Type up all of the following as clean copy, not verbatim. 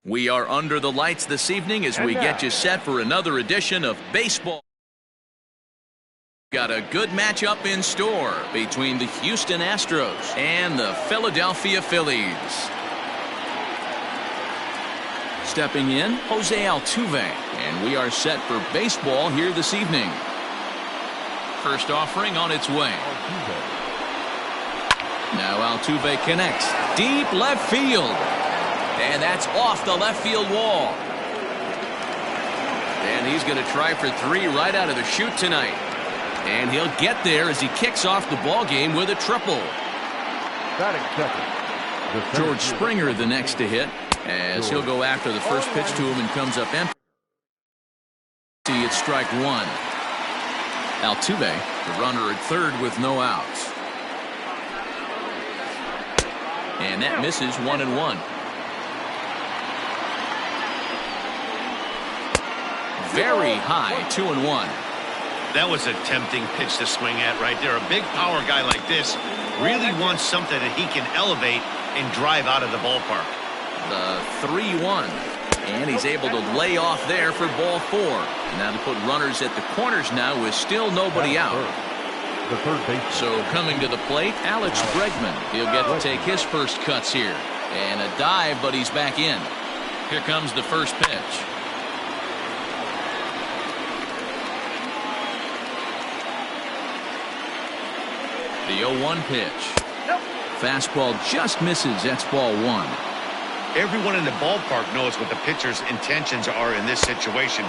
We are under the lights this evening as we get you set for another edition of baseball. Got a good matchup in store between the Houston Astros and the Philadelphia Phillies. Stepping in, Jose Altuve, and we are set for baseball here this evening. First offering on its way. Now Altuve connects deep left field. And that's off the left field wall. And he's going to try for 3 right out of the chute tonight. And he'll get there as he kicks off the ball game with a triple. George Springer the next to hit as he'll go after the first pitch to him and comes up empty. It's strike 1. Altuve, the runner at third with no outs. And that misses 1-1. Very high, 2-1. That was a tempting pitch to swing at right there. A big power guy like this really wants something that he can elevate and drive out of the ballpark. The 3-1. And he's able to lay off there for ball 4. Now to put runners at the corners now with still nobody out. The third base. So coming to the plate, Alex Bregman. He'll get to take his first cuts here. And a dive, but he's back in. Here comes the first pitch. The 0-1 pitch. Fastball just misses. That's ball 1. Everyone in the ballpark knows what the pitcher's intentions are in this situation.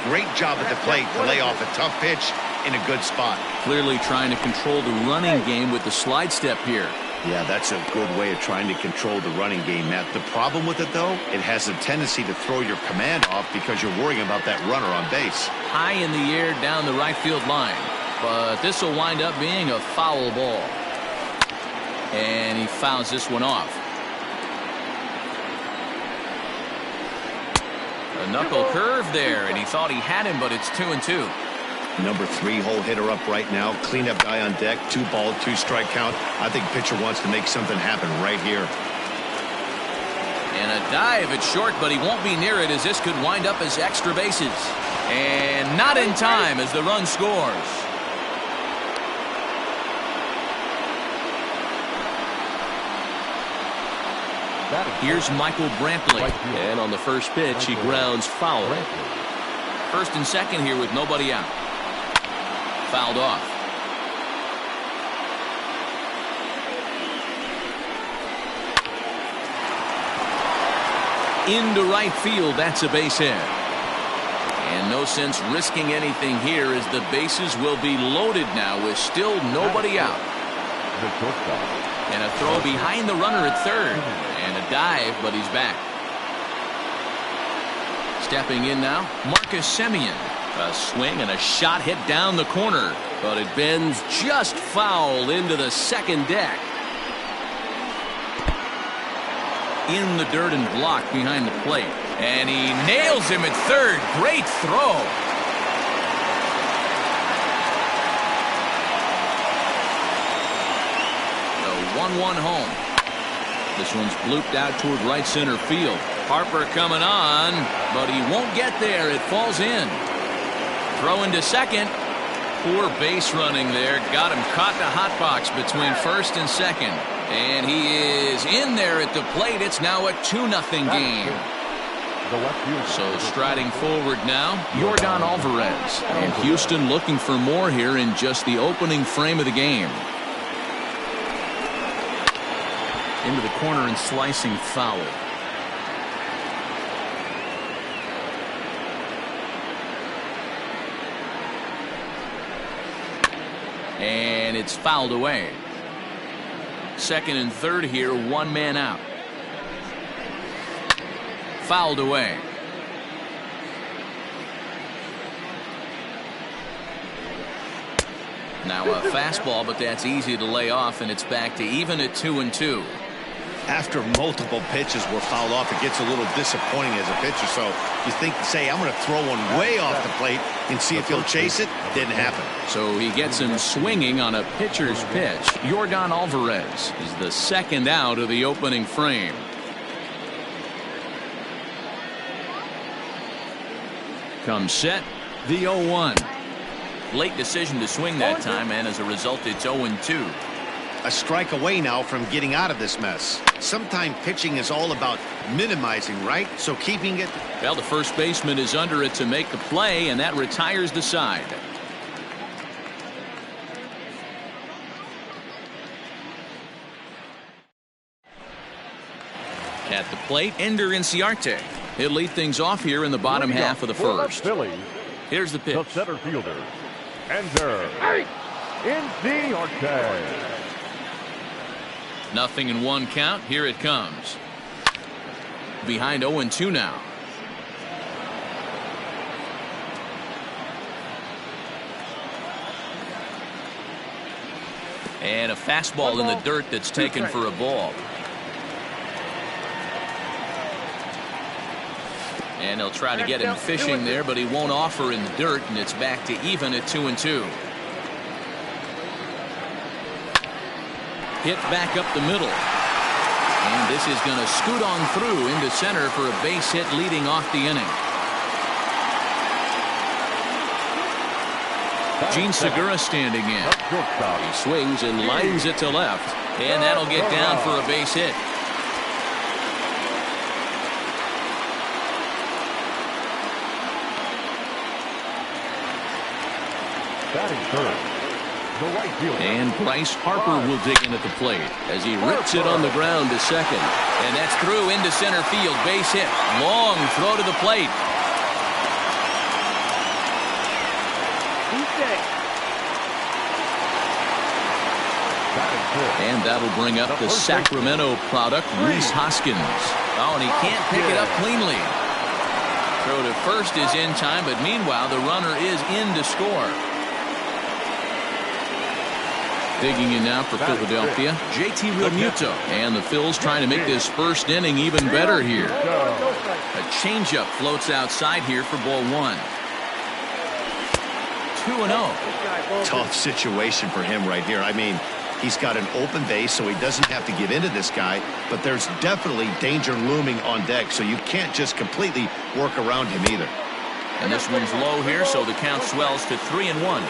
Great job at the plate to lay off a tough pitch in a good spot. Clearly trying to control the running game with the slide step here. Yeah, that's a good way of trying to control the running game, Matt. The problem with it, though, it has a tendency to throw your command off because you're worrying about that runner on base. High in the air down the right field line. But this will wind up being a foul ball. And he fouls this one off. A knuckle curve there, and he thought he had him, but it's 2-2. Number 3 hole hitter up right now. Cleanup guy on deck. 2 ball, 2 strike count. I think pitcher wants to make something happen right here. And a dive at short, but he won't be near it as this could wind up as extra bases. And not in time as the run scores. Here's Michael Brantley, and on the first pitch he grounds foul. First and second here with nobody out. Fouled off. Into right field, that's a base hit. And no sense risking anything here as the bases will be loaded now with still nobody out. And a throw behind the runner at third. And a dive, but he's back. Stepping in now, Marcus Semien. A swing and a shot hit down the corner. But it bends just foul into the second deck. In the dirt and blocked behind the plate. And he nails him at third. Great throw. The 1-1 home. This one's blooped out toward right center field. Harper coming on, but he won't get there. It falls in. Throw into second. Poor base running there. Got him caught in a hot box between first and second. And he is in there at the plate. It's now a 2-0 game. So striding forward now, Yordan Alvarez. And Houston looking for more here in just the opening frame of the game. Into the corner and slicing foul. And it's fouled away. Second and third here, 1 man out. Fouled away. Now a fastball, but that's easy to lay off, and it's back to even at 2-2. After multiple pitches were fouled off, it gets a little disappointing as a pitcher. So you think, say, I'm going to throw one way off the plate and see if he'll chase it. Didn't happen. So he gets him swinging on a pitcher's pitch. Yordan Alvarez is the second out of the opening frame. Comes set, the 0-1. Late decision to swing that time, and as a result, it's 0-2. A strike away now from getting out of this mess. Sometimes pitching is all about minimizing, right? So keeping it. Well, the first baseman is under it to make the play, and that retires the side. At the plate, Ender Inciarte. He'll lead things off here in the bottom half of the first. Here's the pitch. The center fielder, Ender Inciarte. 0-1 count. Here it comes. Behind 0-2 now. And a fastball in the dirt that's taken for a ball. And they'll try to get him fishing there, but he won't offer in the dirt, and it's back to even at 2-2. Hit back up the middle. And this is going to scoot on through into center for a base hit leading off the inning. Gene Segura standing in. He swings and lines it to left. And that'll get down for a base hit. Batting third, the right fielder. And Bryce Harper will dig in at the plate as he rips it on the ground to second. And that's through into center field. Base hit. Long throw to the plate. And that'll bring up the Sacramento product, Rhys Hoskins. Oh, and he can't pick it up cleanly. Throw to first is in time, but meanwhile the runner is in to score. Digging in now for Philadelphia, JT Realmuto. And the Phils trying to make this first inning even better here. A changeup floats outside here for ball one. 2-0. Tough situation for him right here. I mean, he's got an open base, so he doesn't have to give in to this guy, but there's definitely danger looming on deck, so you can't just completely work around him either. And this one's low here, so the count swells to 3-1.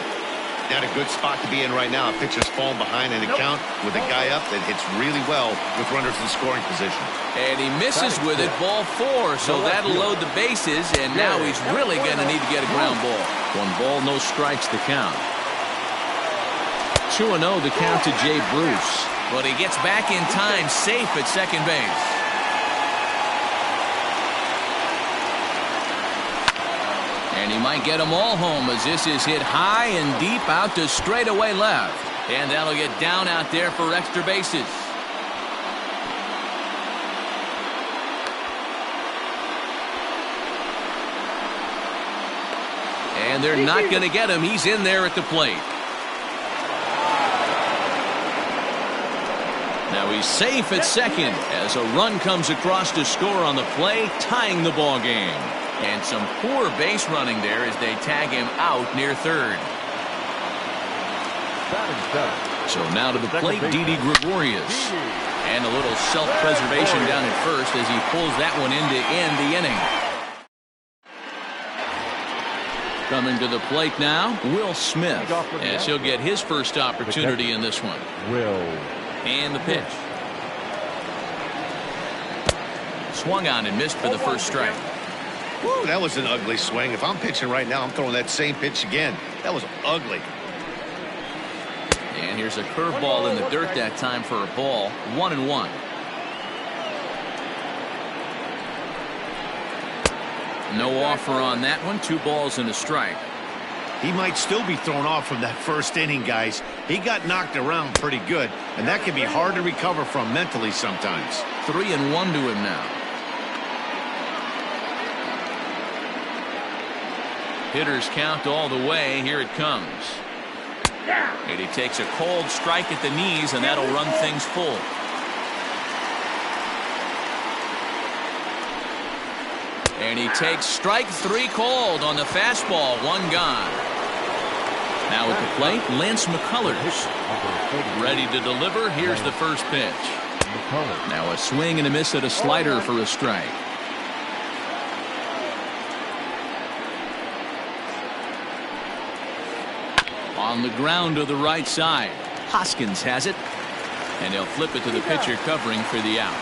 Not a good spot to be in right now. A pitcher's falling behind in the count with a guy up that hits really well with runners in scoring position. And he misses with it, ball 4, so that'll load the bases, and now he's really going to need to get a ground ball. 1 ball, no strikes, the count. 2-0 the count to Jay Bruce. But he gets back in time, safe at second base. And he might get them all home as this is hit high and deep out to straightaway left. And that'll get down out there for extra bases. And they're not going to get him. He's in there at the plate. Now he's safe at second as a run comes across to score on the play, tying the ball game. And some poor base running there as they tag him out near third. So now to the plate, Didi Gregorius. And a little self-preservation down at first as he pulls that one in to end the inning. Coming to the plate now, Will Smith, as he'll get his first opportunity in this one. And the pitch. Swung on and missed for the first strike. Woo, that was an ugly swing. If I'm pitching right now, I'm throwing that same pitch again. That was ugly. And here's a curveball in the dirt that time for a ball. 1-1. No offer on that one. 2 balls and a strike. He might still be thrown off from that first inning, guys. He got knocked around pretty good, and that can be hard to recover from mentally sometimes. 3-1 to him now. Hitters count all the way. Here it comes. And he takes a cold strike at the knees, and that'll run things full. And he takes strike 3 called on the fastball. 1 gone. Now at the plate, Lance McCullers. Ready to deliver. Here's the first pitch. Now a swing and a miss at a slider for a strike. On the ground to the right side. Hoskins has it. And he'll flip it to the pitcher covering for the out.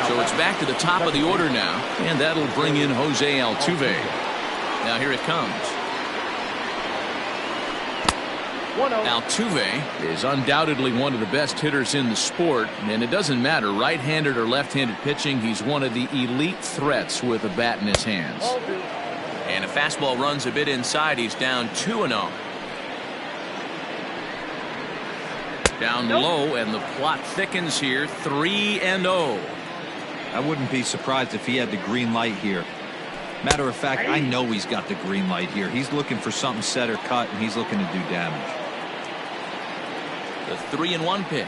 So it's back to the top of the order now. And that'll bring in Jose Altuve. Now here it comes. Altuve is undoubtedly one of the best hitters in the sport, and it doesn't matter right-handed or left-handed pitching, he's one of the elite threats with a bat in his hands. And a fastball runs a bit inside. He's down 2-0. Down low, and the plot thickens here. 3-0. I wouldn't be surprised if he had the green light here. Matter of fact, I know he's got the green light here. He's looking for something set or cut, and he's looking to do damage. The 3-1 pitch.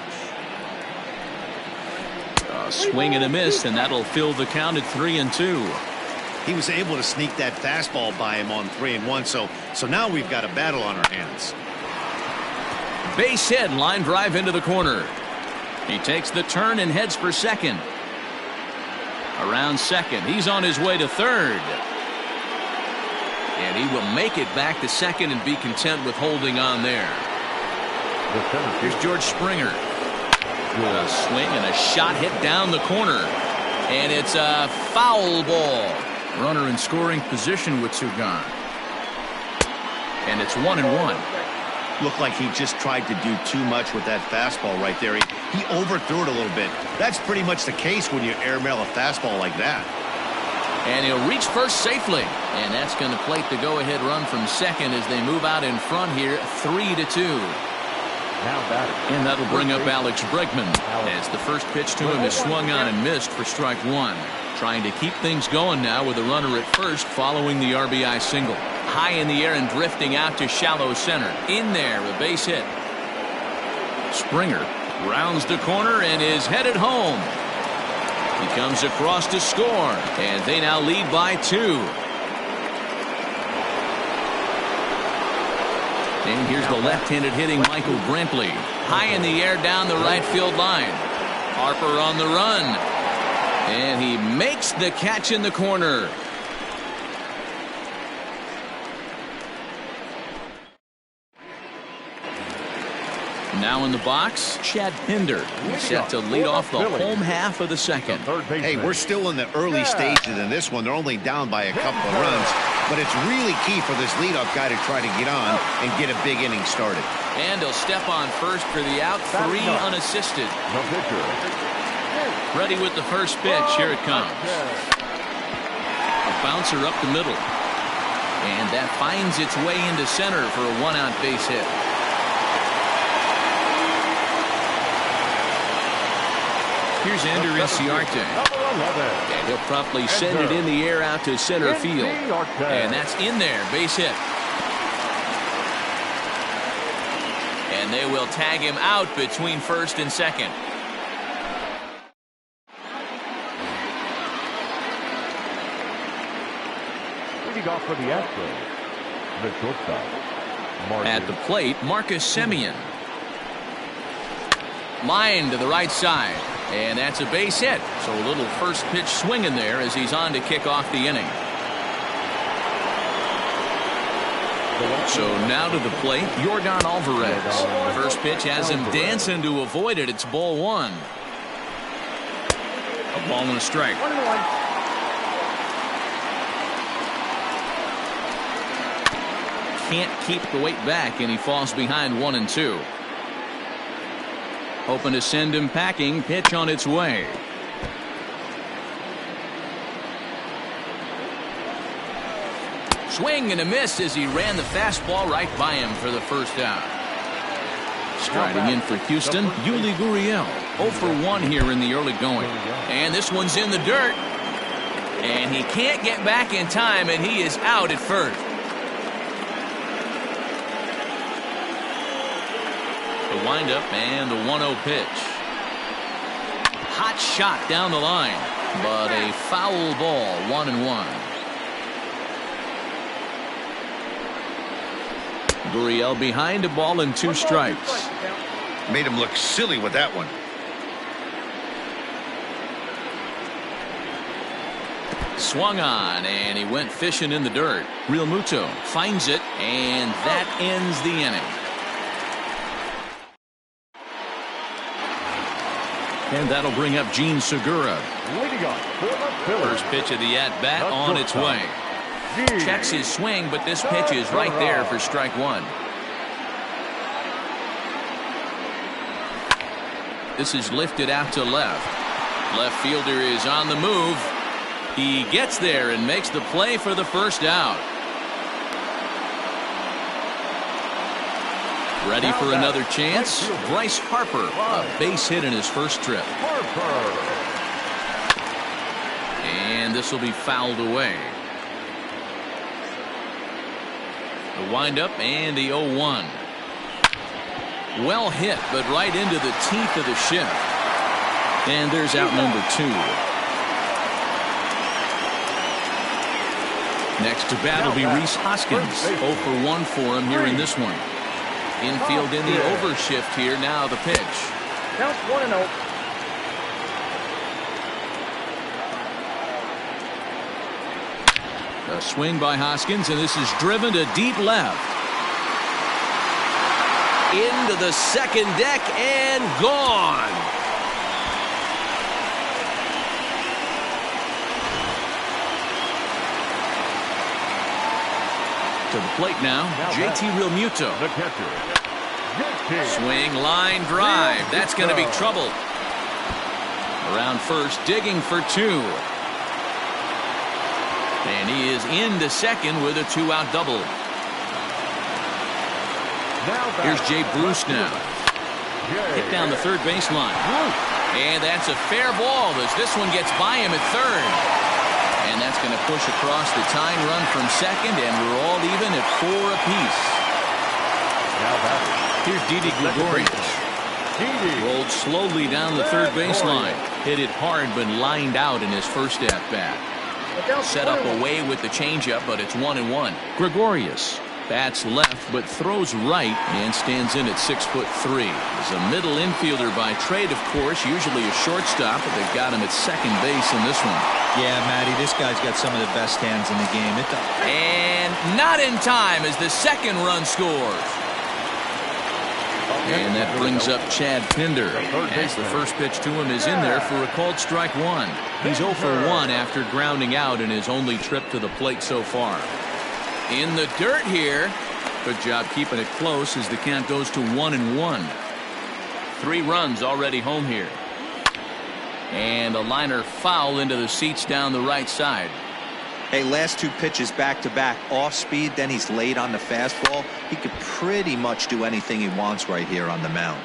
A swing and a miss, and that'll fill the count at 3-2. He was able to sneak that fastball by him on 3-1, so now we've got a battle on our hands. Base hit, line drive into the corner. He takes the turn and heads for second. Around second, he's on his way to third. And he will make it back to second and be content with holding on there. Here's George Springer. A swing and a shot hit down the corner. And it's a foul ball. Runner in scoring position with two gone. And it's 1-1. Looked like he just tried to do too much with that fastball right there. He overthrew it a little bit. That's pretty much the case when you airmail a fastball like that. And he'll reach first safely. And that's going to plate the go-ahead run from second as they move out in front here, 3-2. And that'll bring up Alex Bregman as the first pitch to him is swung on and missed for strike one. Trying to keep things going now with a runner at first following the RBI single. High in the air and drifting out to shallow center. In there, a base hit. Springer rounds the corner and is headed home. He comes across to score, and they now lead by 2. And here's the left-handed hitting Michael Brantley. High in the air down the right field line. Harper on the run. And he makes the catch in the corner. Now in the box, Chad Pinder. He's set to lead off the home half of the second. Hey, we're still in the early stages in this one. They're only down by a couple of runs. But it's really key for this leadoff guy to try to get on and get a big inning started. And he'll step on first for the out. 3 unassisted. Ready with the first pitch. Here it comes. A bouncer up the middle. And that finds its way into center for a one-out base hit. Here's Ender Inciarte. And he'll promptly send it in the air out to center field. And that's in there. Base hit. And they will tag him out between first and second. Leading off for the Astros, the shortstop. At the plate, Marcus Semien. Line to the right side. And that's a base hit. So a little first pitch swinging there as he's on to kick off the inning. So now to the plate, Yordan Alvarez. First pitch has him dancing to avoid it. It's ball one. A ball and a strike. Can't keep the weight back, and he falls behind 1-2. Hoping to send him packing. Pitch on its way. Swing and a miss as he ran the fastball right by him for the first out. Striding in for Houston, Yuli Gurriel. 0 for 1 here in the early going. And this one's in the dirt. And he can't get back in time, and he is out at first. The windup and the 1-0 pitch. Hot shot down the line, but a foul ball. 1-1. Gurriel behind a ball and 2 strikes. Made him look silly with that one. Swung on, and he went fishing in the dirt. Real Muto finds it, and that ends the inning. And that'll bring up Gene Segura. Leading up for the Phillies. First pitch of the at-bat on its way. Checks his swing, but this pitch is right there for strike one. This is lifted out to left. Left fielder is on the move. He gets there and makes the play for the first out. Ready for another chance? Bryce Harper, a base hit in his first trip. And this will be fouled away. The windup and the 0-1. Well hit, but right into the teeth of the shift. And there's out number 2. Next to bat will be Rhys Hoskins. 0 for 1 for him here in this one. Infield in the overshift here. Now the pitch. Count 1-0. A swing by Hoskins, and this is driven to deep left. Into the second deck and gone. To the plate now, JT Realmuto. The catcher. Swing, line drive. That's going to be trouble. Around first, digging for 2. And he is into second with a 2-out double. Here's Jay Bruce now. Hit down the third baseline. And that's a fair ball as this one gets by him at third. And that's going to push across the tying run from second, and we're all even at 4 apiece. Here's Didi Gregorius. Rolled slowly down the third baseline. Hit it hard, but lined out in his first at-bat. Set up away with the changeup, but it's 1-1. Gregorius bats left, but throws right and stands in at 6'3". He's a middle infielder by trade, of course, usually a shortstop, but they've got him at second base in this one. Yeah, Matty, this guy's got some of the best hands in the game. And not in time as the second run scores. And that brings up Chad Pinder as the first pitch to him is in there for a called strike 1. He's 0 for 1 after grounding out in his only trip to the plate so far. In the dirt here. Good job keeping it close as the count goes to 1-1. 3 runs already home here. And a liner foul into the seats down the right side. Hey, last 2 pitches back-to-back, off speed, then he's late on the fastball. He could pretty much do anything he wants right here on the mound.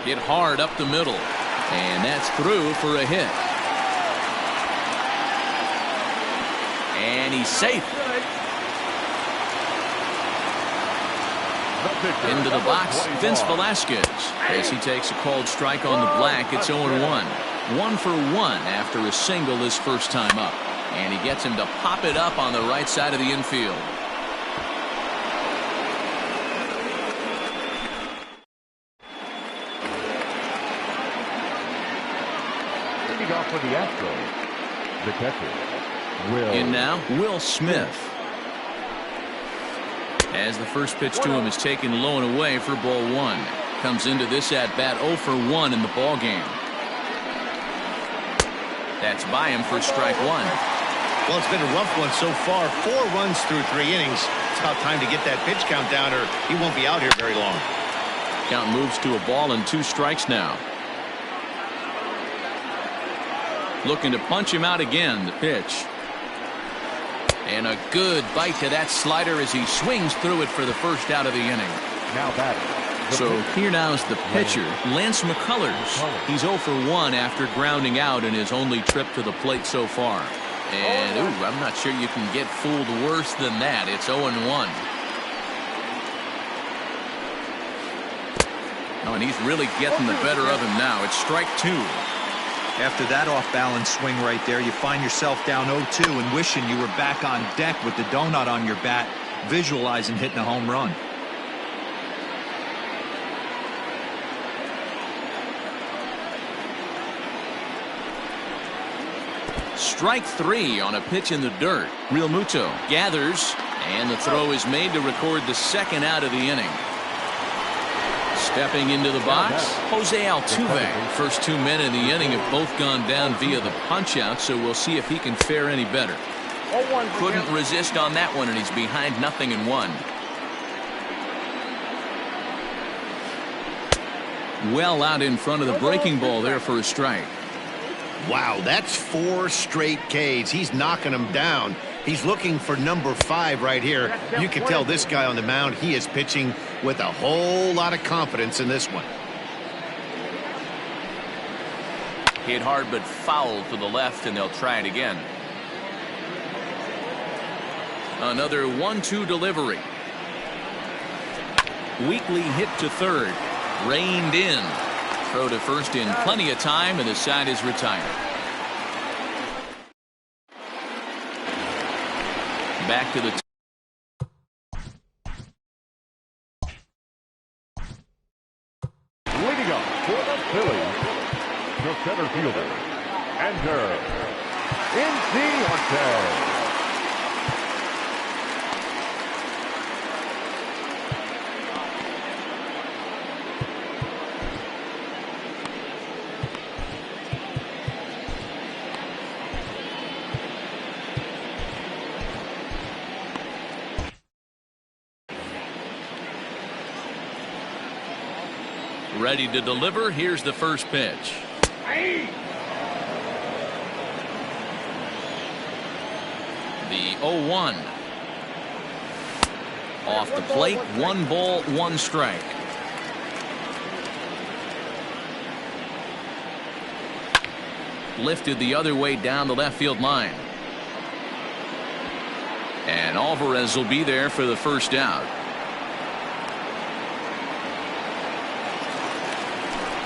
Hit hard up the middle. And that's through for a hit. And he's safe. Into the box, Vince Velasquez. As he takes a called strike on the black, it's 0-1. 1 for 1 after a single his first time up. And he gets him to pop it up on the right side of the infield. Leading off for the Astros, the catcher, Will. In now, Will Smith. As the first pitch to him is taken low and away for ball 1. Comes into this at bat 0 for 1 in the ball game. That's by him for strike 1. Well, it's been a rough one so far. 4 runs through 3 innings. It's about time to get that pitch count down, or he won't be out here very long. Count moves to a ball and 2 strikes now. Looking to punch him out again. The pitch. And a good bite to that slider as he swings through it for the first out of the inning. Now batting. So here now is the pitcher, Lance McCullers. He's 0 for 1 after grounding out in his only trip to the plate so far. And, ooh, I'm not sure you can get fooled worse than that. It's 0-1. Oh, and he's really getting the better of him now. It's strike 2. After that off-balance swing right there, you find yourself down 0-2 and wishing you were back on deck with the donut on your bat, visualizing hitting a home run. Strike 3 on a pitch in the dirt. Real Muto gathers, and the throw is made to record the second out of the inning. Stepping into the box, Jose Altuve. First 2 men in the inning have both gone down via the punch-out, so we'll see if he can fare any better. Couldn't resist on that one, and he's behind 0-1. Well out in front of the breaking ball there for a strike. Wow, that's 4 straight Ks. He's knocking them down. He's looking for number 5 right here. You can tell this guy on the mound, he is pitching with a whole lot of confidence in this one. Hit hard but foul to the left, and they'll try it again. Another 1-2 delivery. Weekly hit to third. Reined in. Throw to first in plenty of time, and the side is retired. Back to the leading up for the Phillies, the center fielder, Enter Ortez. ready to deliver. Here's the first pitch. The 0-1. Off the plate, 1 ball, 1 strike. Lifted the other way down the left field line. And Alvarez will be there for the first out.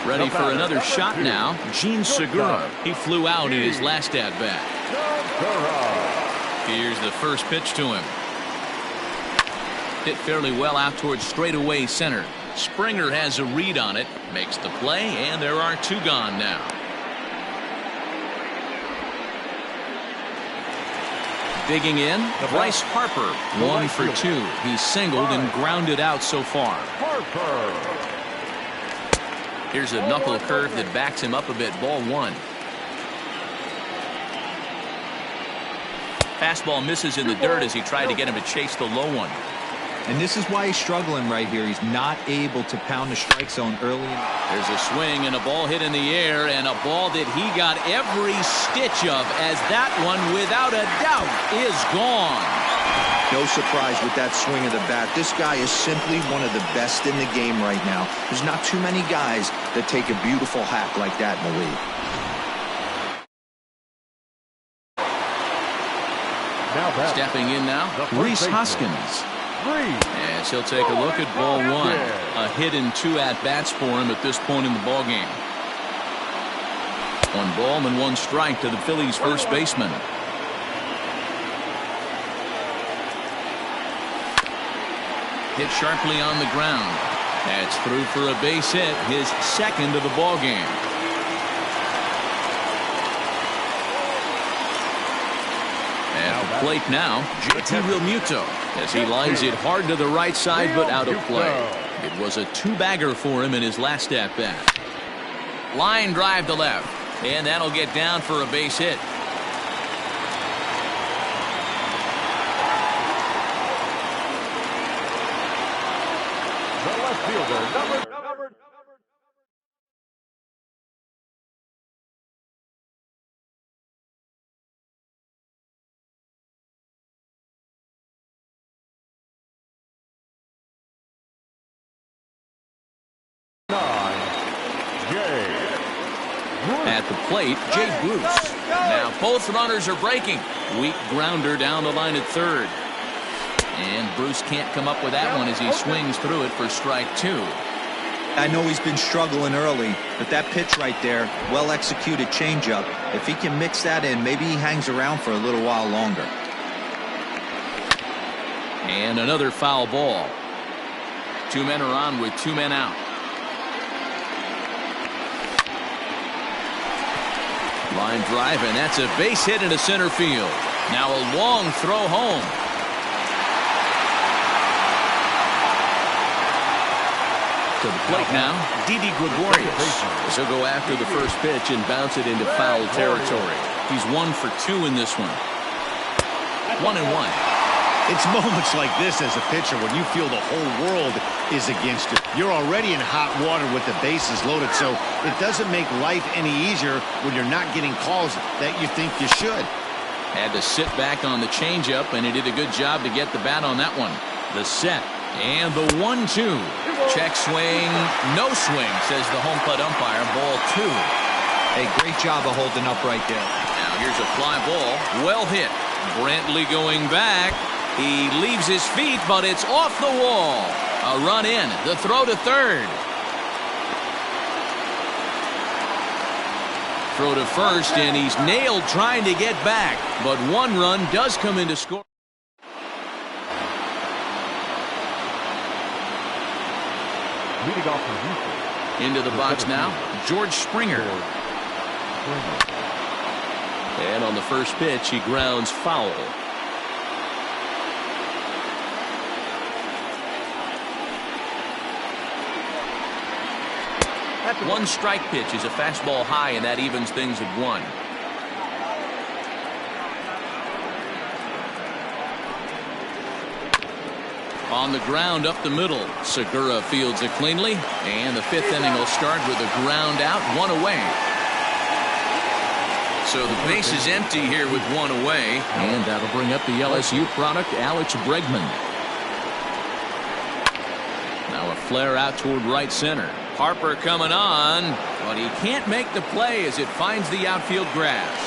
Ready for another shot now. Gene Segura. He flew out in his last at bat. Here's the first pitch to him. Hit fairly well out towards straightaway center. Springer has a read on it, makes the play, and there are 2 gone now. Digging in, Bryce Harper, 1 for 2. He's singled and grounded out so far. Here's a knuckle curve that backs him up a bit. Ball 1. Fastball misses in the dirt as he tried to get him to chase the low one. And this is why he's struggling right here. He's not able to pound the strike zone early. There's a swing and a ball hit in the air, and a ball that he got every stitch of, as that one, without a doubt, is gone. No surprise with that swing of the bat. This guy is simply one of the best in the game right now. There's not too many guys that take a beautiful hack like that in the league. Stepping in now, Rhys Hoskins. As he'll take a look at ball 1. A hit and 2 at-bats for him at this point in the ballgame. 1 ball and 1 strike to the Phillies' first baseman. Hit sharply on the ground. That's through for a base hit, his second of the ballgame. At the plate now, JT Realmuto, as he lines it hard to the right side but out of play. It was a 2-bagger for him in his last at-bat. Line drive to left, and that'll get down for a base hit. The left fielder, number 9, At the plate, Jay Bruce. Now both runners are breaking. Weak grounder down the line at third. And Bruce can't come up with that one as he swings through it for strike 2. I know he's been struggling early, but that pitch right there, well-executed changeup, if he can mix that in, maybe he hangs around for a little while longer. And another foul ball. 2 men are on with 2 men out. Line drive, and that's a base hit into center field. Now a long throw home. To the plate now, Didi Gregorius. As he'll go after the first pitch and bounce it into foul territory. He's 1 for 2 in this one. 1-1. It's moments like this as a pitcher when you feel the whole world is against you. You're already in hot water with the bases loaded, so it doesn't make life any easier when you're not getting calls that you think you should. Had to sit back on the changeup, and he did a good job to get the bat on that one. The set and the 1-2. Check swing, no swing, says the home plate umpire. Ball 2. Hey, great job of holding up right there. Now here's a fly ball, well hit. Brantley going back. He leaves his feet, but it's off the wall. A run in. The throw to third. Throw to first, and he's nailed trying to get back. But 1 run does come into score. Leading off for Houston. Into the box now, George Springer. And on the first pitch, he grounds foul. 1 strike pitch is a fastball high, and that evens things at 1. On the ground up the middle, Segura fields it cleanly, and the 5th inning will start with a ground out, 1 away. So the base is empty here with 1 away, and that'll bring up the LSU product, Alex Bregman. Now a flare out toward right center. Harper coming on, but he can't make the play as it finds the outfield grass.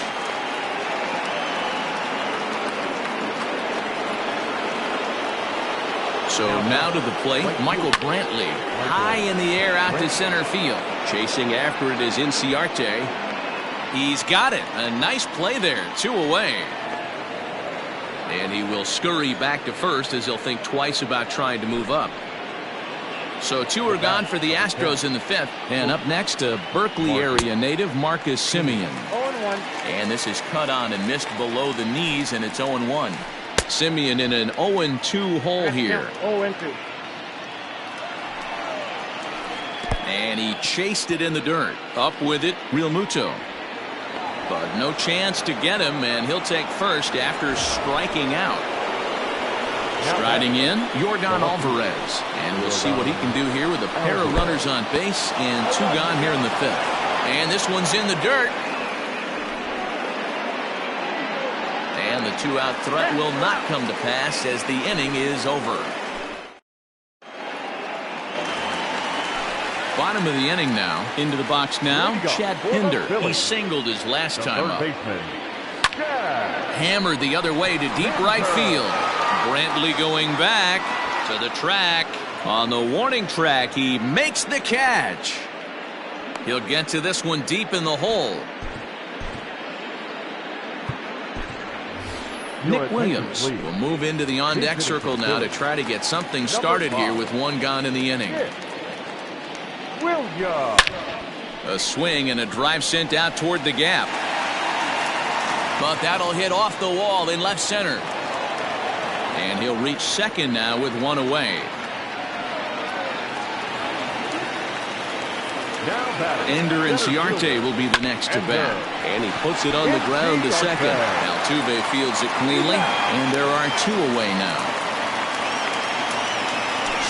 So now to the plate, Michael Brantley. High in the air out to center field. Chasing after it is Inciarte. He's got it. A nice play there. 2 away. And he will scurry back to first as he'll think twice about trying to move up. So 2 are gone for the Astros in the 5th. And up next, a Berkeley area native, Marcus Semien. 0-1. And this is cut on and missed below the knees, and it's 0-1. Semien in an 0-2 hole here. 0-2. And he chased it in the dirt. Up with it, Real Muto. But no chance to get him, and he'll take first after striking out. Striding in, Yordan Alvarez. And we'll see what he can do here with a pair of runners on base and 2 gone here in the 5th. And this one's in the dirt. And the 2-out threat will not come to pass as the inning is over. Bottom of the inning now. Into the box now, Chad Pinder. He singled his last time up. Hammered the other way to deep right field. Brantley going back to the track. On the warning track, he makes the catch. He'll get to this one deep in the hole. Nick Williams will move into the on-deck circle now to try to get something started here with 1 gone in the inning. A swing and a drive sent out toward the gap. But that'll hit off the wall in left center. And he'll reach second now with 1 away. Ender Inciarte will be the next to bat. And he puts it on the ground to second. Altuve fields it cleanly, and there are 2 away now.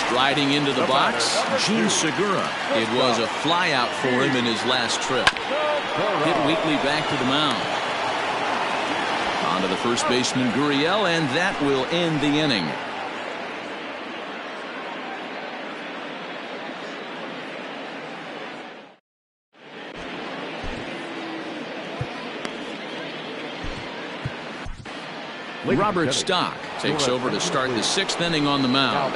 Striding into the box, Gene Segura. It was a flyout for him in his last trip. Hit weakly back to the mound. On to the first baseman, Gurriel, and that will end the inning. Robert Stock takes over to start the 6th inning on the mound.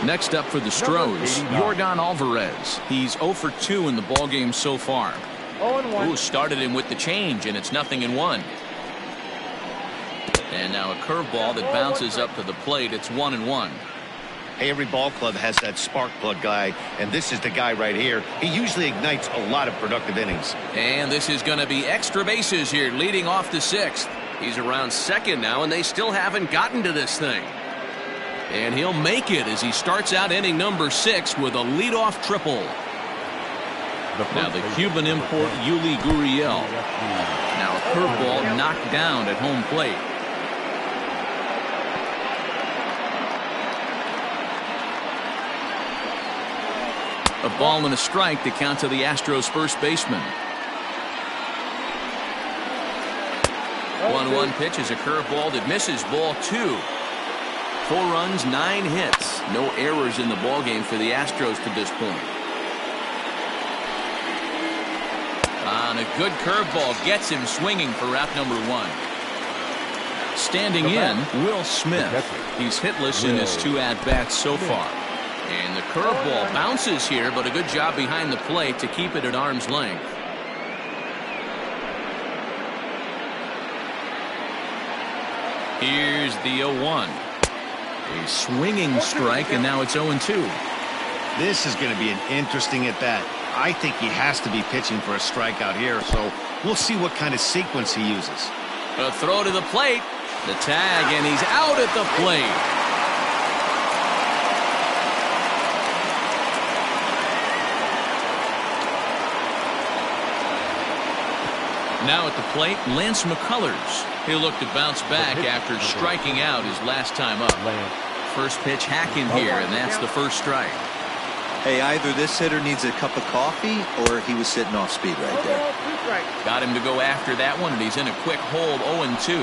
Next up for the Stros, Yordan Alvarez. He's 0 for 2 in the ballgame so far. 0-1. Ooh, started him with the change, and it's 0-1. And now a curveball that bounces up to the plate. It's 1-1. Hey, every ball club has that spark plug guy, and this is the guy right here. He usually ignites a lot of productive innings. And this is going to be extra bases here, leading off the 6th. He's around second now, and they still haven't gotten to this thing. And he'll make it as he starts out inning number 6 with a leadoff triple. Now the Cuban import Yuli Gurriel. Now a curveball knocked down at home plate. A ball and a strike to count to the Astros first baseman. 1-1 pitch is a curveball that misses, ball 2. 4 runs, 9 hits. No errors in the ballgame for the Astros to this point. On a good curveball gets him swinging for route number 1. Standing in, Will Smith. He's hitless in his 2 at-bats so far. And the curveball bounces here, but a good job behind the plate to keep it at arm's length. Here's the 0-1. A swinging strike, and now it's 0-2. This is going to be an interesting at-bat. I think he has to be pitching for a strikeout here, so we'll see what kind of sequence he uses. A throw to the plate. The tag, and he's out at the plate. Now at the plate, Lance McCullers. He'll look to bounce back after striking out his last time up. First pitch hacking here, and that's the first strike. Hey, either this hitter needs a cup of coffee or he was sitting off speed right there. Got him to go after that one, and he's in a quick hold, 0-2.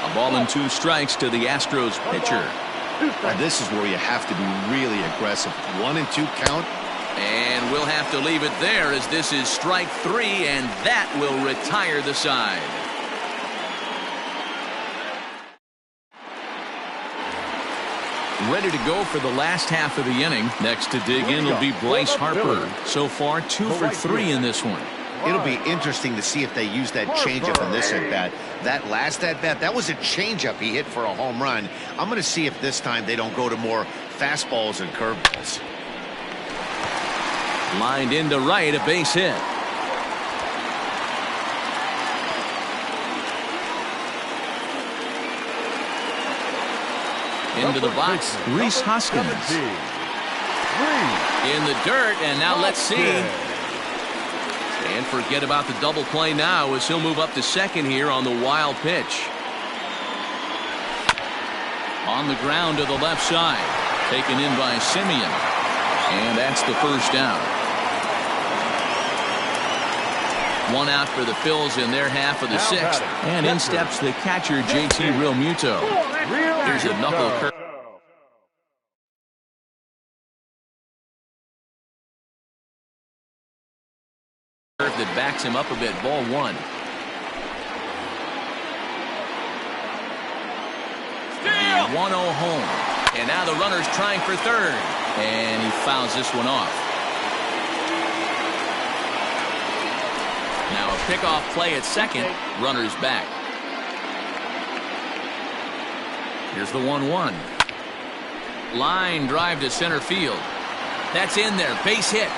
A ball and 2 strikes to the Astros pitcher. Now this is where you have to be really aggressive. 1 and 2 count. And we'll have to leave it there as this is strike 3, and that will retire the side. Ready to go for the last half of the inning. Next to dig in will be Bryce Harper. So far 2 for 3 in this one. It'll be interesting to see if they use that changeup in this at-bat. That last at-bat, that was a changeup he hit for a home run. I'm going to see if this time they don't go to more fastballs and curveballs. Lined into right, a base hit. Into the box, Rhys Hoskins. In the dirt, and now let's see. And forget about the double play now as he'll move up to second here on the wild pitch. On the ground to the left side. Taken in by Simeon. And that's the first down. 1 out for the Phils in their half of the 6th. And in steps the catcher, JT Realmuto. Here's a knuckle curve. That backs him up a bit. Ball 1. The 1-0 home. And now the runner's trying for third. And he fouls this one off. Now a pickoff play at second. Runner's back. Here's the 1-1. Line drive to center field. That's in there. Base hit.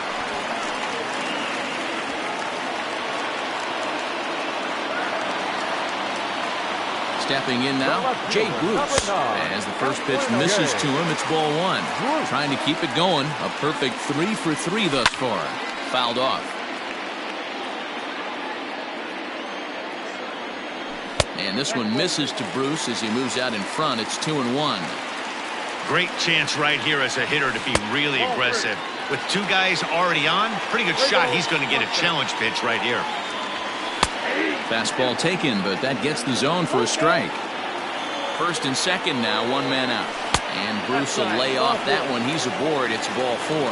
Stepping in now, Jay Bruce. As the first pitch misses to him, it's ball 1. Trying to keep it going. A perfect 3 for 3 thus far. Fouled off. And this one misses to Bruce as he moves out in front. It's 2-1. Great chance right here as a hitter to be really aggressive. With 2 guys already on, pretty good shot. He's going to get a challenge pitch right here. Fastball taken, but that gets the zone for a strike. First and second now, 1 man out. And Bruce will lay off that one. He's aboard. It's ball 4.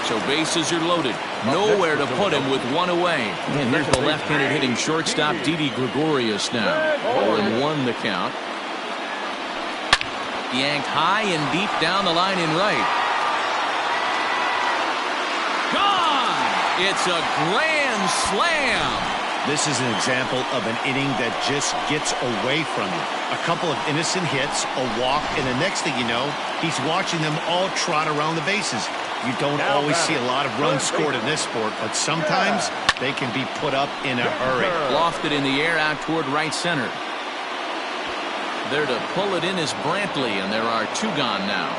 So bases are loaded. Nowhere to put him with 1 away. And here's the left-handed hitting shortstop, Didi Gregorius now. 0-1 the count. Yanked high and deep down the line in right. Gone! It's a grand slam. This is an example of an inning that just gets away from you. A couple of innocent hits, a walk, and the next thing you know, he's watching them all trot around the bases. You don't always see a lot of runs scored in this sport, but sometimes they can be put up in a hurry. Lofted in the air out toward right center. There to pull it in is Brantley, and there are 2 gone now.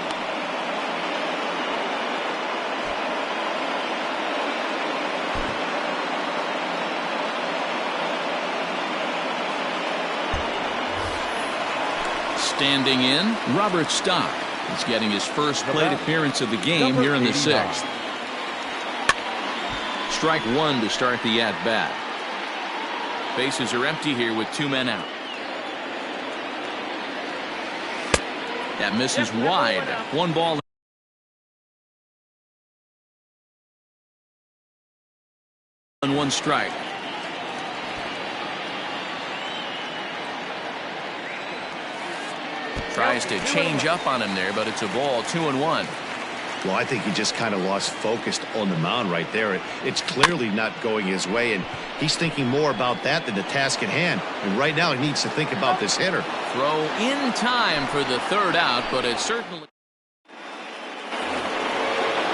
Standing in, Robert Stock. He's getting his first plate appearance of the game here in the 6th. Strike 1 to start the at-bat. Bases are empty here with 2 men out. That misses wide. 1 ball and 1 strike. Tries to change up on him there, but it's a ball. 2-1. Well, I think he just kind of lost focus on the mound right there. It's clearly not going his way, and he's thinking more about that than the task at hand. And right now he needs to think about this hitter. Throw in time for the 3rd out, but it certainly...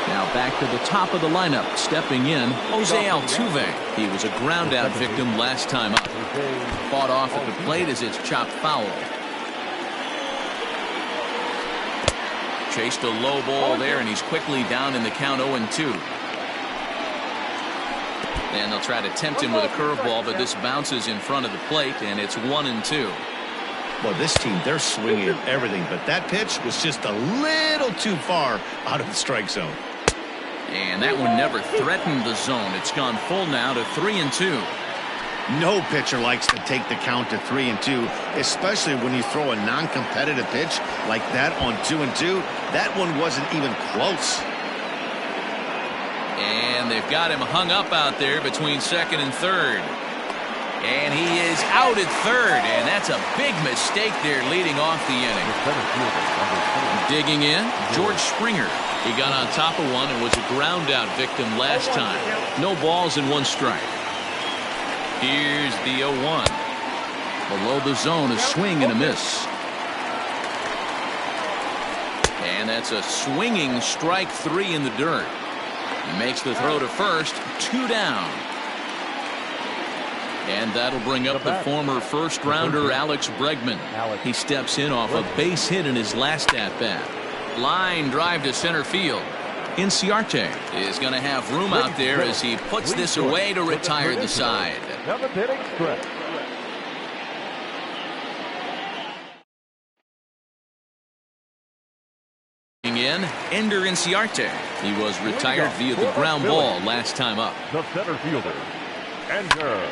Now back to the top of the lineup. Stepping in, Jose Altuve. He was a ground out victim last time up. Fought off at the plate as it's chopped foul. Chased a low ball there, and he's quickly down in the count 0-2. And they'll try to tempt him with a curveball, but this bounces in front of the plate, and it's 1-2. Well, this team, they're swinging at everything, but that pitch was just a little too far out of the strike zone. And that one never threatened the zone. It's gone full now to 3-2. No pitcher likes to take the count to 3-2, especially when you throw a non-competitive pitch like that on 2-2. That one wasn't even close. And they've got him hung up out there between 2nd and 3rd. And he is out at 3rd, and that's a big mistake there leading off the inning. Digging in, George Springer. He got on top of one and was a ground out victim last time. No balls and 1 strike. Here's the 0-1. Below the zone, a swing and a miss. And that's a swinging strike 3 in the dirt. He makes the throw to first, 2 down. And that'll bring up the former first-rounder Alex Bregman. He steps in off a base hit in his last at-bat. Line drive to center field. Inciarte is going to have room out there as he puts this away to retire the side. In, Ender Inciarte. He was retired via the ground ball last time up. The center fielder, Ender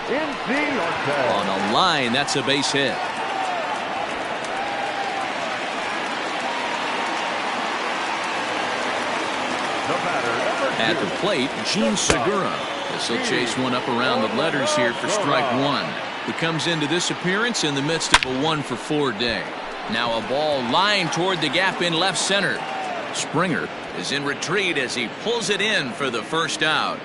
Inciarte. On a line, that's a base hit. At the plate, Gene Segura. This will chase one up around the letters here for strike 1. He comes into this appearance in the midst of a 1-for-4 day. Now a ball lined toward the gap in left center. Springer is in retreat as he pulls it in for the first out.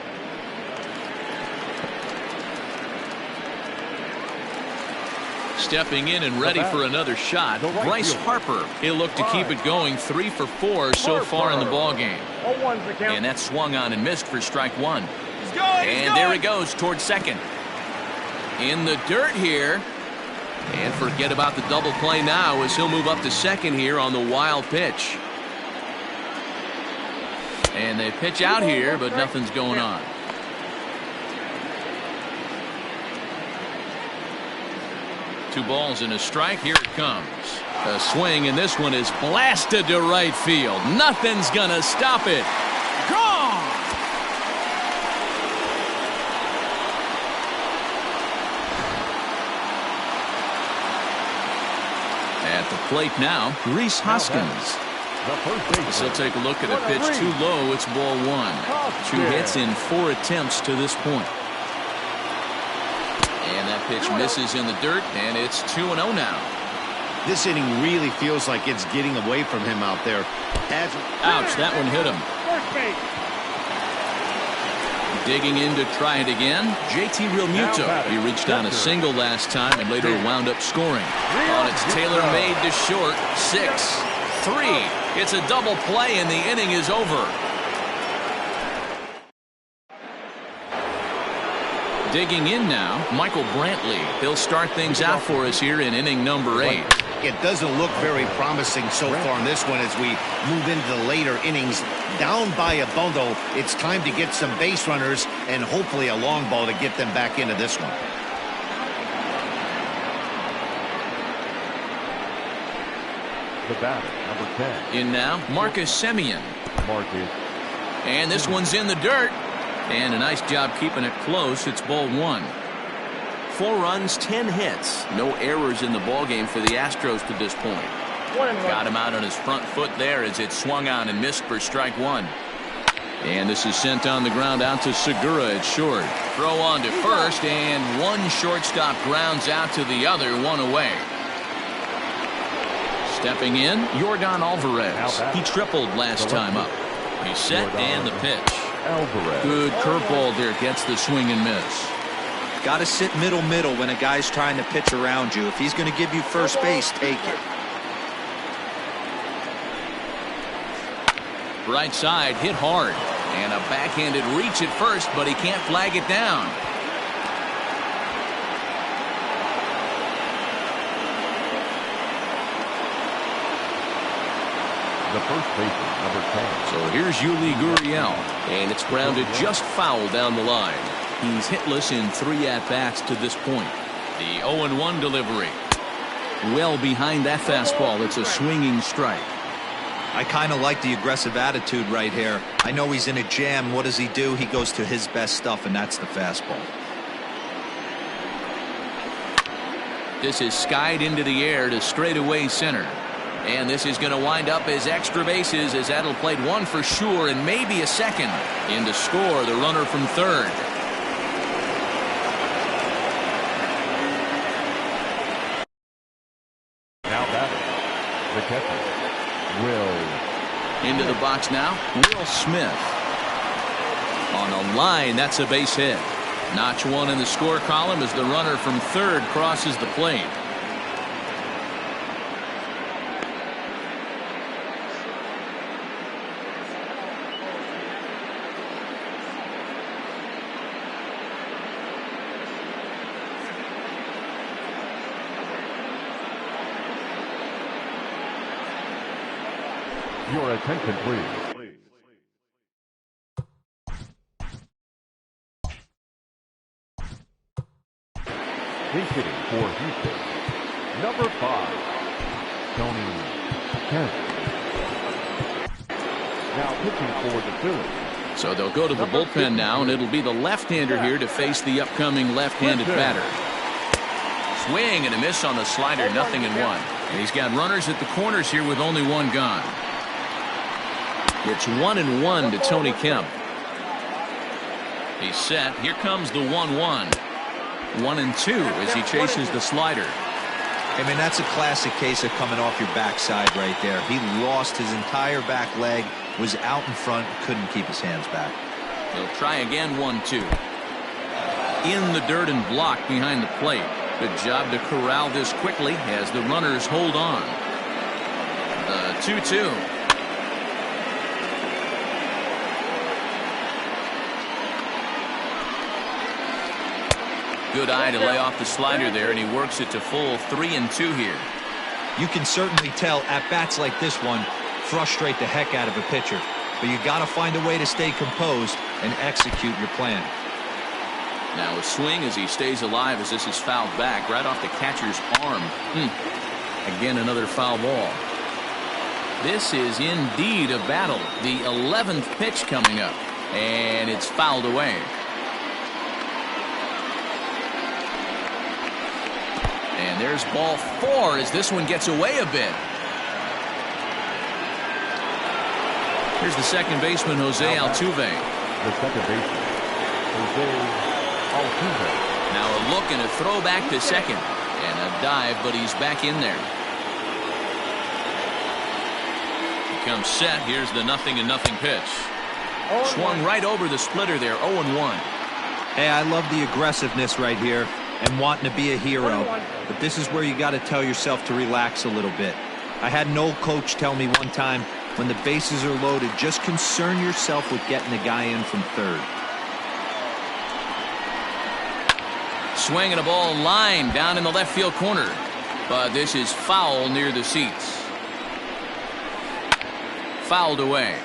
Stepping in and ready for another shot, Bryce Harper. He'll look to keep it going. 3-for-4 so far in the ballgame. And that swung on and missed for strike 1. And there he goes towards second. In the dirt here. And forget about the double play now as he'll move up to second here on the wild pitch. And they pitch out here, but nothing's going on. Two balls and a strike. Here it comes. A swing, and this one is blasted to right field. Nothing's gonna stop it. Gone! At the plate now, Rhys Hoskins. So take a look at a pitch too low. It's ball 1. 2 hits in 4 attempts to this point. And that pitch misses in the dirt, and it's 2-0 now. This inning really feels like it's getting away from him out there. Ouch, that one hit him. Digging in to try it again, JT Realmuto. He reached on a single last time and later wound up scoring. Oh, it's tailor-made to short. 6-3. It's a double play and the inning is over. Digging in now, Michael Brantley. He'll start things out for us here in inning number 8. It doesn't look very promising so far in this one as we move into the later innings. Down by a bundle, it's time to get some base runners and hopefully a long ball to get them back into this one. The batter, number 10. In now, Marcus Semien. Marcus. And this one's in the dirt. And a nice job keeping it close. It's ball 1. 4 runs, 10 hits. No errors in the ballgame for the Astros to this point. Got him out on his front foot there as it swung on and missed for strike 1. And this is sent on the ground out to Segura at short. Throw on to first, and one shortstop grounds out to the other, 1 away. Stepping in, Yordan Alvarez. He tripled last time up. He's set, and the pitch. Good curveball there, gets the swing and miss. Got to sit middle when a guy's trying to pitch around you. If he's going to give you first base, take it. Right side, hit hard. And a backhanded reach at first, but he can't flag it down. The first baseman, number 10. So here's Yuli Gurriel, and it's grounded just foul down the line. He's hitless in 3 at-bats to this point. The 0-1 delivery. Well behind that fastball. It's a swinging strike. I kind of like the aggressive attitude right here. I know he's in a jam. What does he do? He goes to his best stuff, and that's the fastball. This is skied into the air to straightaway center. And this is going to wind up as extra bases as that'll play 1 for sure and maybe a second. In to score, the runner from third. Now batting, the catcher, Will. Into the box now, Will Smith. On a line, that's a base hit. Notch 1 in the score column as the runner from third crosses the plate. Your attention, please. He's hitting for Houston. Number 5, Tony Kemp. Now pitching for the Phillies. So they'll go to the bullpen now, and it'll be the left-hander here to face the upcoming left-handed batter. Swing and a miss on the slider, 0-1. And he's got runners at the corners here with only 1 gone. It's 1-1 to Tony Kemp. He's set. Here comes the 1-1. 1-2 as he chases the slider. I mean, that's a classic case of coming off your backside right there. He lost his entire back leg, was out in front, couldn't keep his hands back. He'll try again, 1-2. In the dirt and blocked behind the plate. Good job to corral this quickly as the runners hold on. The 2-2. Good eye to lay off the slider there, and he works it to full 3-2 here. You can certainly tell at bats like this one frustrate the heck out of a pitcher, but you got to find a way to stay composed and execute your plan. Now a swing as he stays alive as this is fouled back right off the catcher's arm. Again, another foul ball. This is indeed a battle. The 11th pitch coming up, and it's fouled away. And there's ball 4 as this one gets away a bit. Here's the second baseman, Jose Altuve. The second baseman, Jose Altuve. Now a look and a throw back to second. And a dive, but he's back in there. He comes set. Here's the 0-0 pitch. Swung right over the splitter there, 0-1. Hey, I love the aggressiveness right here and wanting to be a hero. But this is where you got to tell yourself to relax a little bit. I had an old coach tell me one time, when the bases are loaded, just concern yourself with getting the guy in from third. Swinging a ball line down in the left field corner. But this is foul near the seats. Fouled away.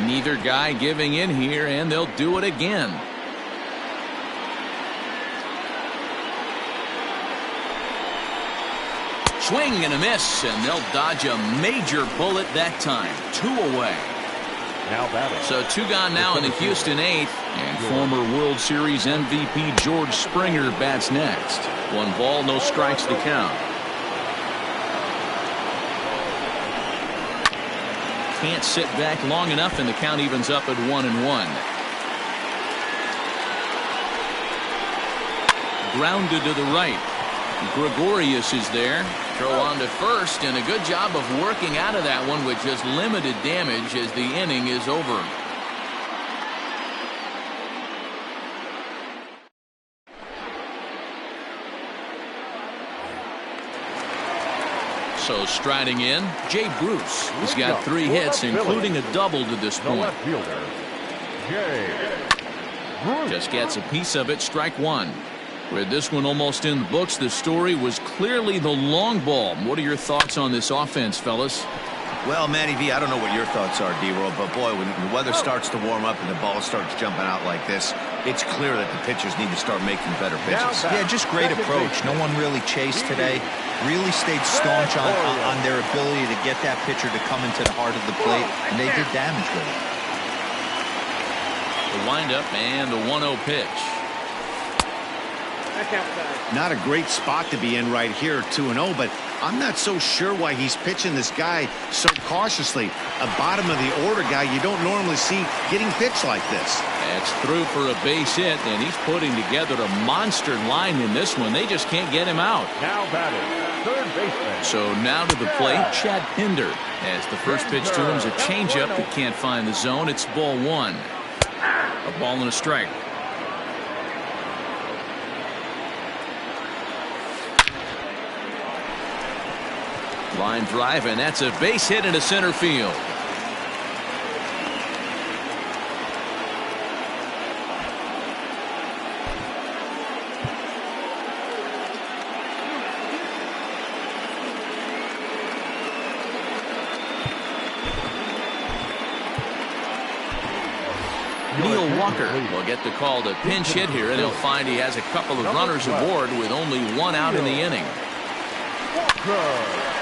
Neither guy giving in here, and they'll do it again. Swing and a miss, and they'll dodge a major bullet that time. 2 away. Now batting. So 2 gone now in the Houston 8th, and former World Series MVP George Springer bats next. 1 ball, no strikes to count. Can't sit back long enough, and the count evens up at 1-1. Grounded to the right. Gregorius is there. Throw on to first, and a good job of working out of that one with just limited damage as the inning is over. So striding in, Jay Bruce. He's got 3 hits, including a double to this point. Left fielder, Jay Bruce. Just gets a piece of it, strike 1. With this one almost in the books, the story was clearly the long ball. What are your thoughts on this offense, fellas? Well, Matty V, I don't know what your thoughts are, D-Roll, but boy, when the weather starts to warm up and the ball starts jumping out like this, it's clear that the pitchers need to start making better pitches. Yeah, just great approach. No one really chased today. Really stayed staunch on their ability to get that pitcher to come into the heart of the plate, and they did damage with it. The windup and the 1-0 pitch. Not a great spot to be in right here, 2-0, but I'm not so sure why he's pitching this guy so cautiously. A bottom of the order guy you don't normally see getting pitched like this. That's through for a base hit, and he's putting together a monster line in this one. They just can't get him out. Now batting, third baseman. So now to the plate, Chad Pinder. As the first pitch to him is a changeup that can't find the zone. It's ball 1. A ball and a strike. Line drive, and that's a base hit into center field. Neil Walker will get the call to pinch hit here, and he'll find he has a couple of runners aboard with only 1 out in the inning.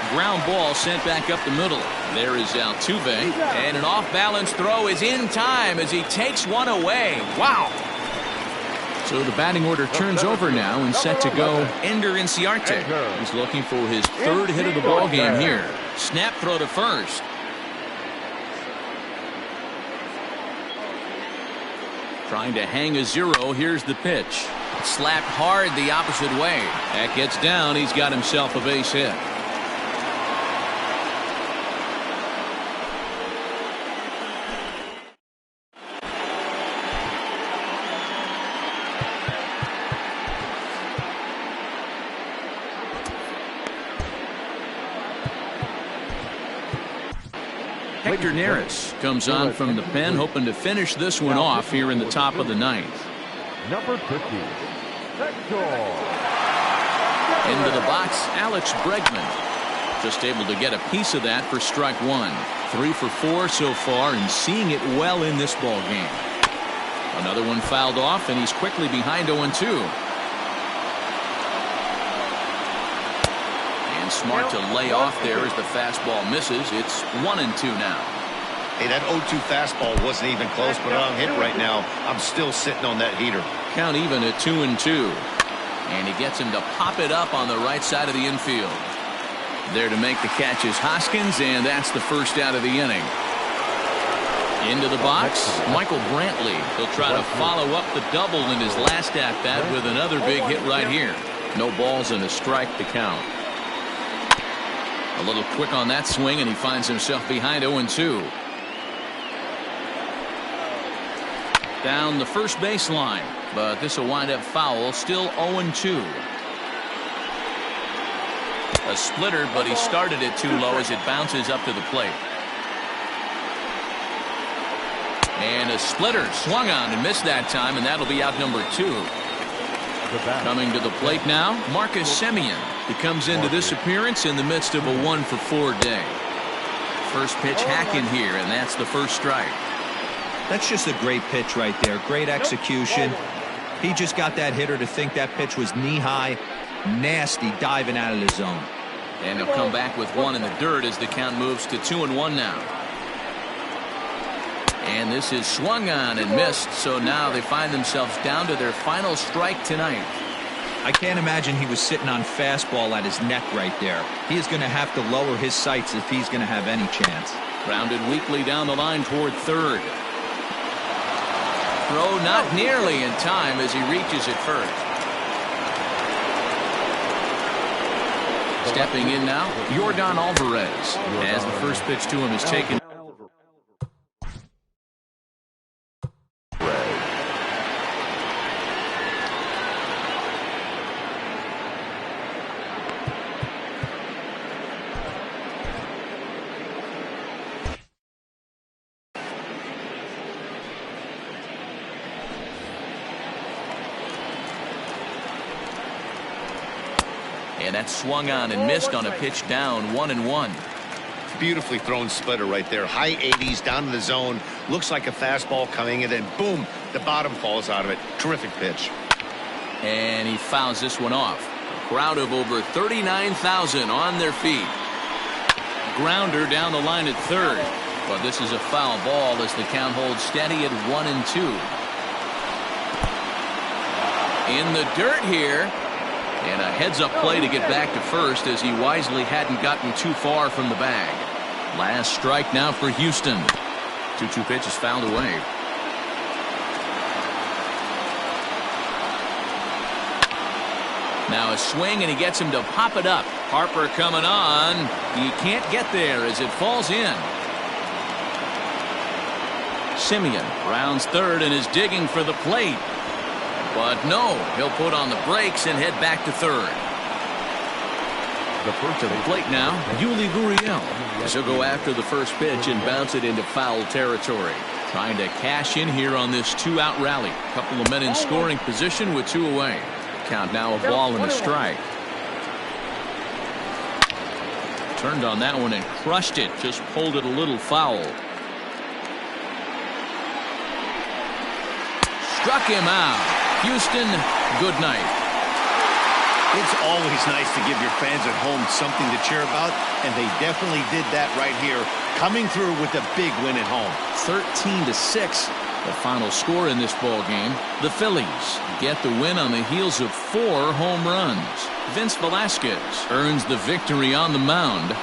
Ground ball sent back up the middle. There is Altuve, and an off-balance throw is in time as he takes 1 away. Wow! So the batting order turns over now and set to go Ender Inciarte. He's looking for his 3rd hit of the ball game here. Snap throw to first. Trying to hang a 0. Here's the pitch. Slapped hard the opposite way. That gets down. He's got himself a base hit. Hector Neris comes on from the pen, hoping to finish this one off here in the top of the 9th. Number 50, Hector. Into the box, Alex Bregman. Just able to get a piece of that for strike 1. 3 for 4 so far, and seeing it well in this ball game. Another one fouled off, and he's quickly behind 0-2. And smart to lay off there as the fastball misses. It's 1-2 now. Hey, that 0-2 fastball wasn't even close, but on hit right now, I'm still sitting on that heater. Count even at 2-2. And he gets him to pop it up on the right side of the infield. There to make the catch is Hoskins, and that's the first out of the inning. Into the box, Michael Brantley. He'll try to follow up the double in his last at-bat with another big hit right here. No balls and a strike to count. A little quick on that swing, and he finds himself behind 0-2. Down the first baseline, but this will wind up foul. Still 0-2. A splitter, but he started it too low as it bounces up to the plate. And a splitter swung on and missed that time, and that'll be out number 2. Coming to the plate now, Marcus Semien. He comes into this appearance in the midst of a 1-for-4 day. First pitch hacking here, and that's the first strike. That's just a great pitch right there. Great execution. He just got that hitter to think that pitch was knee-high. Nasty diving out of the zone. And he'll come back with one in the dirt as the count moves to 2-1 now. And this is swung on and missed, so now they find themselves down to their final strike tonight. I can't imagine he was sitting on fastball at his neck right there. He is going to have to lower his sights if he's going to have any chance. Grounded weakly down the line toward third. Throw not nearly in time as he reaches it first. Stepping in now, Yordan Alvarez, as the first pitch to him is taken. And that swung on and missed on a pitch down 1-1. Beautifully thrown splitter right there. High 80s down in the zone. Looks like a fastball coming, and then boom, the bottom falls out of it. Terrific pitch. And he fouls this one off. A crowd of over 39,000 on their feet. Grounder down the line at third. But this is a foul ball as the count holds steady at 1-2. In the dirt here. And a heads-up play to get back to first as he wisely hadn't gotten too far from the bag. Last strike now for Houston. 2-2 pitch is fouled away. Now a swing, and he gets him to pop it up. Harper coming on. He can't get there as it falls in. Semien rounds third and is digging for the plate. But no, he'll put on the brakes and head back to third. To the plate now, Yuli Gurriel. As he'll go after the first pitch and bounce it into foul territory. Trying to cash in here on this 2-out rally. Couple of men in scoring position with 2 away. Count now a ball and a strike. Turned on that one and crushed it. Just pulled it a little foul. Struck him out. Houston, good night. It's always nice to give your fans at home something to cheer about, and they definitely did that right here, coming through with a big win at home. 13-6, the final score in this ball game. The Phillies get the win on the heels of 4 home runs. Vince Velasquez earns the victory on the mound.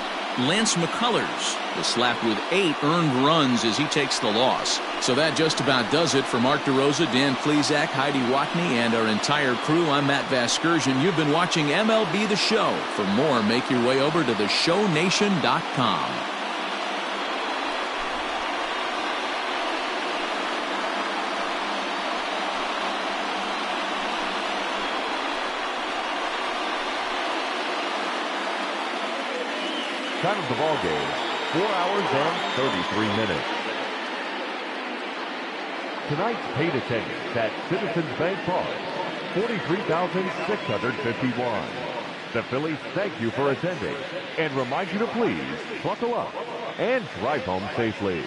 Lance McCullers is slapped with 8 earned runs as he takes the loss. So that just about does it for Mark DeRosa, Dan Plesac, Heidi Watney, and our entire crew. I'm Matt Vasgersian. You've been watching MLB The Show. For more, make your way over to theshownation.com. Time of the ball game, 4 hours and 33 minutes. Tonight's paid attendance at Citizens Bank Park, 43,651. The Phillies thank you for attending and remind you to please buckle up and drive home safely.